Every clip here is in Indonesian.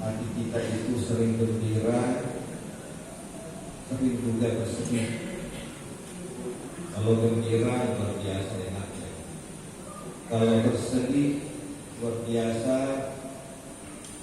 hati kita itu sering gembira, sering juga bersedih. Kalau gembira luar biasa enaknya. Kalau bersedih luar biasa,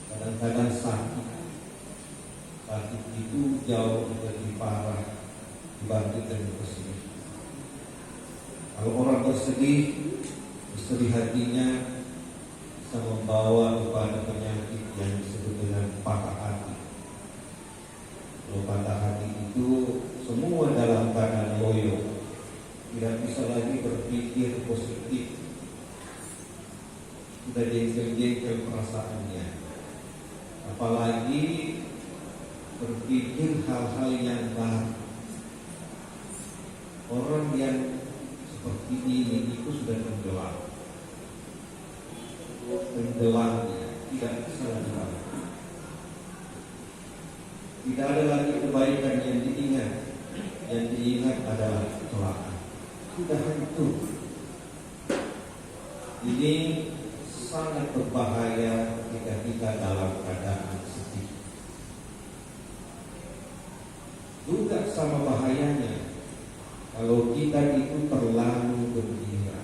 kadang-kadang sakit. Sakit itu jauh lebih parah dibandingkan bersedih. Kalau orang bersedih hatinya bisa membawa kepada penyakit yang disebut dengan patah hati. Kalau patah hati itu semua dalam keadaan loyo, tidak bisa lagi berpikir positif, sudah jengkel-jengkel perasaannya, apalagi berpikir hal-hal yang baru. Orang yang seperti ini itu sudah tenggelamnya, tidak bisa lagi. Tidak ada lagi kebaikan yang diingat adalah kecelakaan. Sudah hancur. Ini sangat berbahaya ketika kita dalam keadaan sedih. Juga sama bahayanya kalau kita itu terlalu gembira.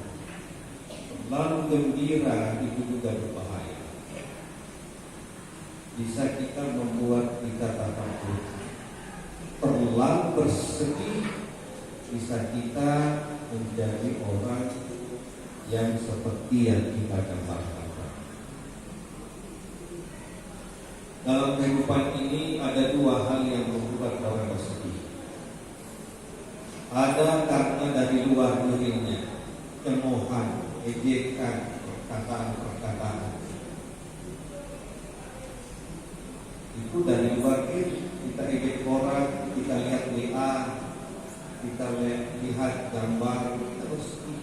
Terlalu gembira itu juga berbahaya. Bisa kita membuat kita takut. Terlalu bersedih bisa kita menjadi orang yang seperti yang kita gambarkan. Dalam kehidupan ini ada dua hal yang membuat orang bersedih. Ada karena dari luar dirinya, cemoohan, ejekan, perkataan. Itu dari luar diri. Kita ejek orang, kita lihat WA, kita lihat gambar, kita bersedih.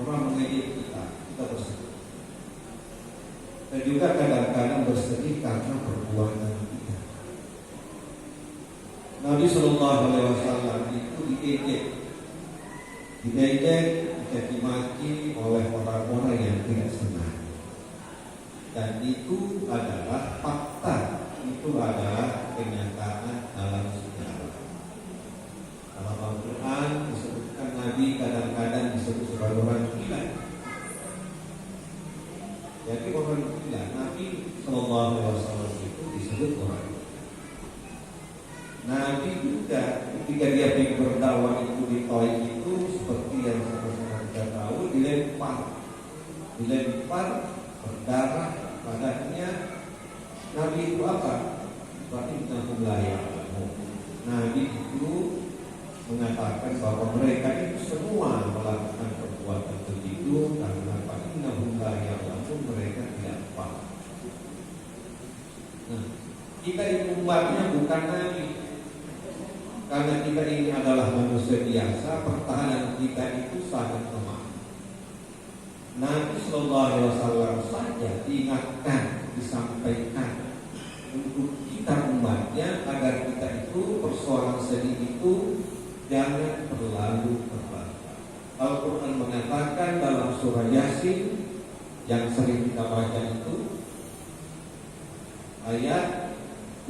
Orang mengejek kita bersedih. Dan juga kadang-kadang bersedih karena perbuatan kita. Nabi SAW itu diejek, dimaki oleh orang-orang yang tidak senang. Dan itu adalah fakta, itu adalah kenyataan dalam sejarah. Dalam Al-Quran disebutkan Nabi kadang-kadang disebut sebagai orang gila. Jadi orang gila, Nabi SAW itu disebut orang. Nabi juga ketika dia berdakwah itu di Taif itu seperti yang kita tahu dilempar berdarah badannya. Nabi itu apa? Berarti Nabi itu mengatakan bahwa mereka itu semua melakukan perbuatan begitu karena mereka tidak paham. Nah, kita itu umatnya bukan Nabi. Karena kita ini adalah manusia biasa, pertahanan kita itu sangat lemah. Nabi SAW saja diingatkan, disampaikan untuk kita umatnya agar kita itu persoalan sedih itu jangan terlalu berat. Al-Quran mengatakan dalam surah Yasin yang sering kita baca itu ayat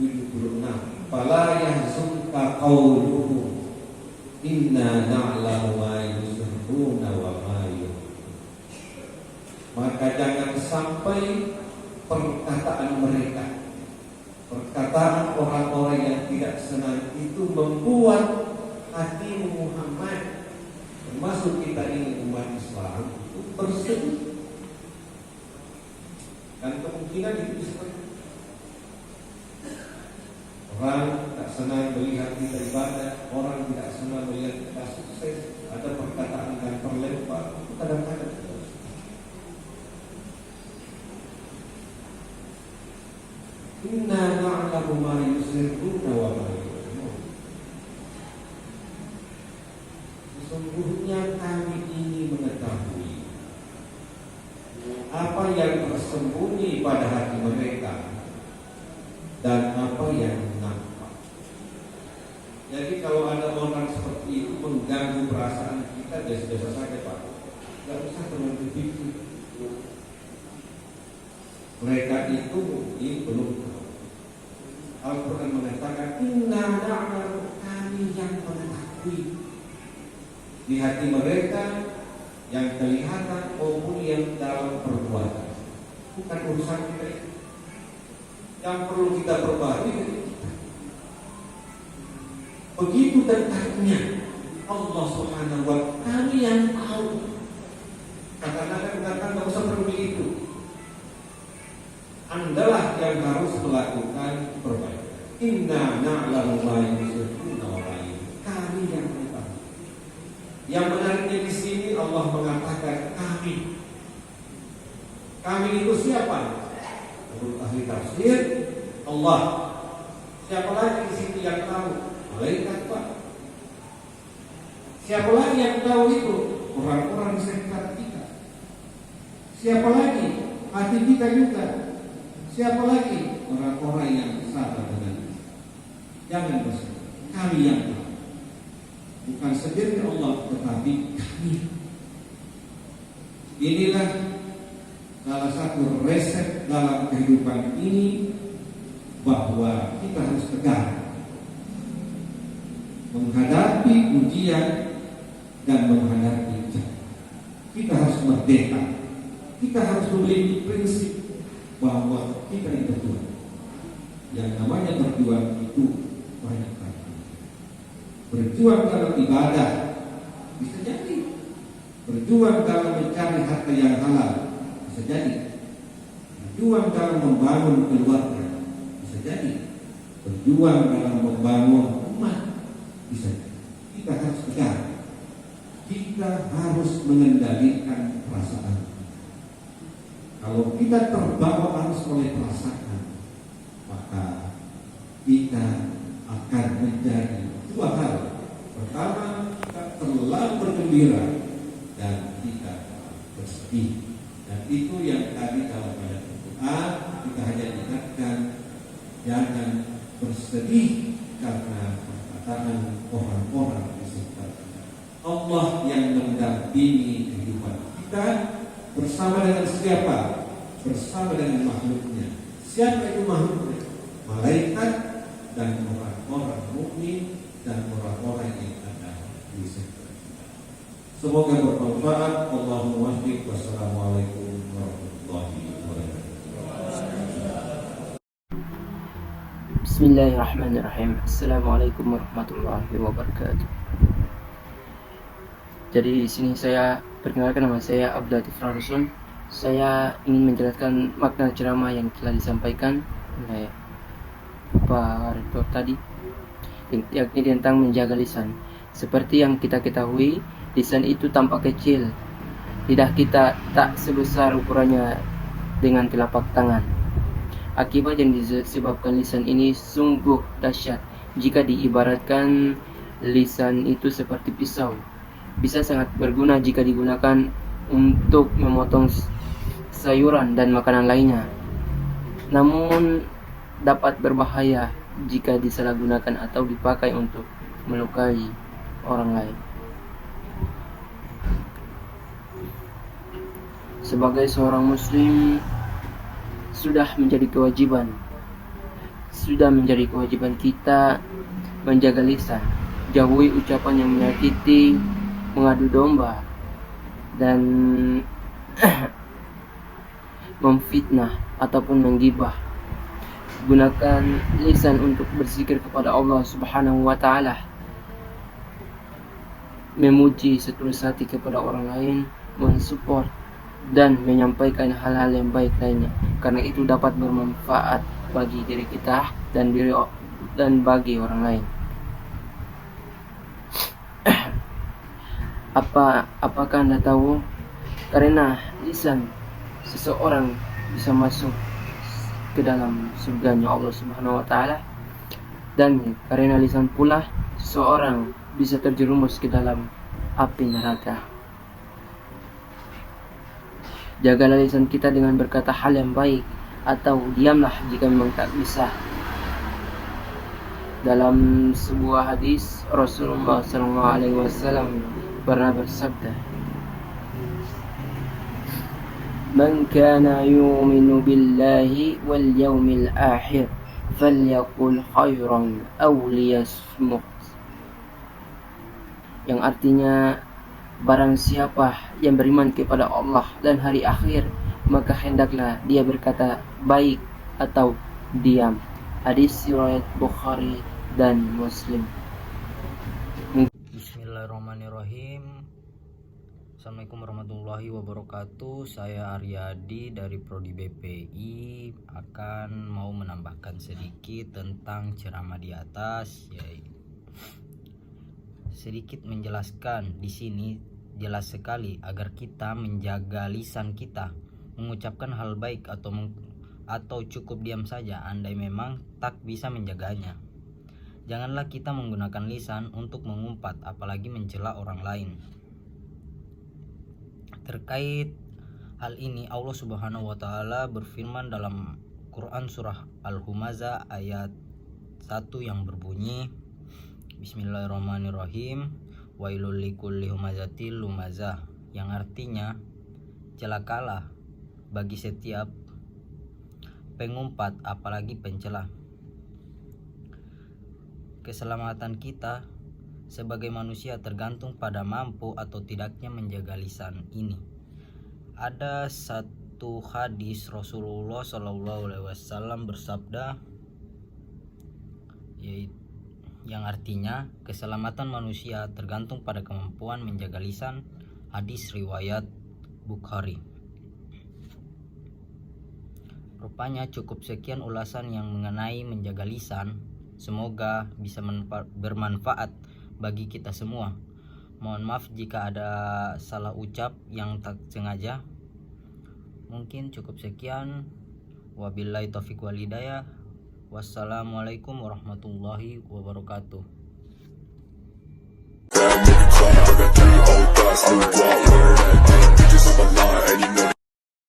76, fala yahzunka qawluhum inna na'lamu ma yusirruna wa ma yu'linun. Maka jangan sampai perkataan mereka, perkataan orang-orang yang tidak senang itu membuat hati Muhammad, termasuk kita ini umat Islam, itu bersedih. Dan kemungkinan itu bisa orang tak senang melihat kita ibadah, orang tidak senang melihat kita sukses, ada perkataan yang terlempar, itu kadang-kadang inna na'lamu ma yusirruna wa ma yu'linun. Sesungguhnya kami ini mengetahui apa yang tersembunyi pada hati mereka dan apa yang nampak. Jadi kalau ada orang seperti itu mengganggu perasaan kita, biasa-biasa saja Pak, tidak usah terlalu dipikir. Mereka itu mungkin belum tahu. Al-Quran mengatakan, inna na'lamu, kami yang mengetahui di hati mereka yang kelihatan maupun yang dalam perbuatan. Bukan urusan kita itu. Yang perlu kita perbarui dari kita. Begitu dekatnya Allah Subhanahu wa Ta'ala, kami yang tahu. Katakan nggak usah peduli itu. Andalah yang harus melakukan perbaikan. Inna na'lamu ma yusirruna wa ma yu'linun. Kami yang tahu. Yang menariknya di sini Allah mengatakan kami. Kami itu siapa? Menurut ahli tafsir, Allah. Siapa lagi di situ yang tahu? Malaikat Pak. Siapa lagi yang tahu itu? Orang-orang di sekitar kita. Siapa lagi? Hati kita juga. Siapa lagi? Orang-orang yang sabar dengan kita. Jangan bersedih. Kami yang tahu. Bukan sendiri Allah, tetapi kami. Inilah salah satu resep dalam kehidupan ini, bahwa kita harus tegar menghadapi ujian dan menghadapi ujian. Kita harus merdeka. Kita harus memiliki prinsip bahwa kita ini berjuang. Yang namanya berjuang itu banyak kali. Berjuang dalam ibadah bisa jadi. Berjuang dalam mencari harta yang halal bisa jadi. Berjuang dalam membangun keluarga bisa jadi. Berjuang dalam membangun umat bisa jadi. Kita harus tegar. Kita harus mengendalikan perasaan. Kalau kita terbawa arus oleh perasaan, maka kita akan menjadi dua hal. Pertama, kita terlalu bergembira dan kita bersedih. Dan itu yang tadi dalam ayat Al-Quran kita hanya ingatkan, jangan bersedih karena perkataan orang-orang di sekitar kita. Allah yang mendampingi kehidupan kita bersama dengan siapa? Bersama dengan makhluknya. Siapa itu makhluknya? Malaikat dan orang-orang mukmin dan orang-orang yang ada di sekitar kita. Semoga bermanfaat. Allahumma waffiq. Wassalamualaikum warahmatullahi wabarakatuh. Bismillahirrahmanirrahim. Assalamualaikum warahmatullahi wabarakatuh. Jadi di sini saya perkenalkan, nama saya Abdul Latif Rasul. Saya ingin menjelaskan makna ceramah yang telah disampaikan oleh Pak Rektor tadi, yakni tentang menjaga lisan. Seperti yang kita ketahui, lisan itu tampak kecil. Lidah kita tak sebesar ukurannya dengan telapak tangan. Akibat yang disebabkan lisan ini sungguh dahsyat. Jika diibaratkan, lisan itu seperti pisau. Bisa sangat berguna jika digunakan untuk memotong sayuran dan makanan lainnya. Namun dapat berbahaya jika disalahgunakan atau dipakai untuk melukai orang lain. Sebagai seorang muslim, sudah menjadi kewajiban kita menjaga lisan, jauhi ucapan yang menyakiti, mengadu domba, dan memfitnah ataupun menggibah. Gunakan lisan untuk berzikir kepada Allah Subhanahu wa Ta'ala, memuji setulus hati kepada orang lain, mensupport dan menyampaikan hal-hal yang baik lainnya, karena itu dapat bermanfaat bagi diri kita dan bagi orang lain. Apakah Anda tahu, karena lisan seseorang bisa masuk ke dalam surganya Allah Subhanahu wa Ta'ala, dan karena lisan pula seseorang bisa terjerumus ke dalam api neraka. Jagalah lisan kita dengan berkata hal yang baik, atau diamlah jika memang tak bisa. Dalam sebuah hadis, Rasulullah SAW pernah bersabda, من كان يؤمن بالله واليوم الآخر فليقل خيرا أو ليصمت, yang artinya barang siapa yang beriman kepada Allah dan hari akhir, maka hendaklah dia berkata baik atau diam. Hadis riwayat Bukhari dan Muslim. Bismillahirrahmanirrahim. Assalamualaikum warahmatullahi wabarakatuh. Saya Aryadi dari Prodi BPI akan mau menambahkan sedikit tentang ceramah di atas, yaitu sedikit menjelaskan di sini jelas sekali agar kita menjaga lisan kita, mengucapkan hal baik atau cukup diam saja andai memang tak bisa menjaganya. Janganlah kita menggunakan lisan untuk mengumpat apalagi mencela orang lain. Terkait hal ini Allah Subhanahu wa taala berfirman dalam Quran surah Al-Humazah ayat 1 yang berbunyi Bismillahirrahmanirrahim, wailul likulli humazatil lumazah, yang artinya celakalah bagi setiap pengumpat apalagi pencela. Keselamatan kita sebagai manusia tergantung pada mampu atau tidaknya menjaga lisan ini. Ada satu hadis Rasulullah SAW bersabda, yaitu yang artinya keselamatan manusia tergantung pada kemampuan menjaga lisan. Hadis riwayat Bukhari. Rupanya cukup sekian ulasan yang mengenai menjaga lisan. Semoga bisa bermanfaat bagi kita semua. Mohon maaf jika ada salah ucap yang tak sengaja. Mungkin cukup sekian. Wabillahi taufiq wal hidayah. Wassalamualaikum warahmatullahi wabarakatuh.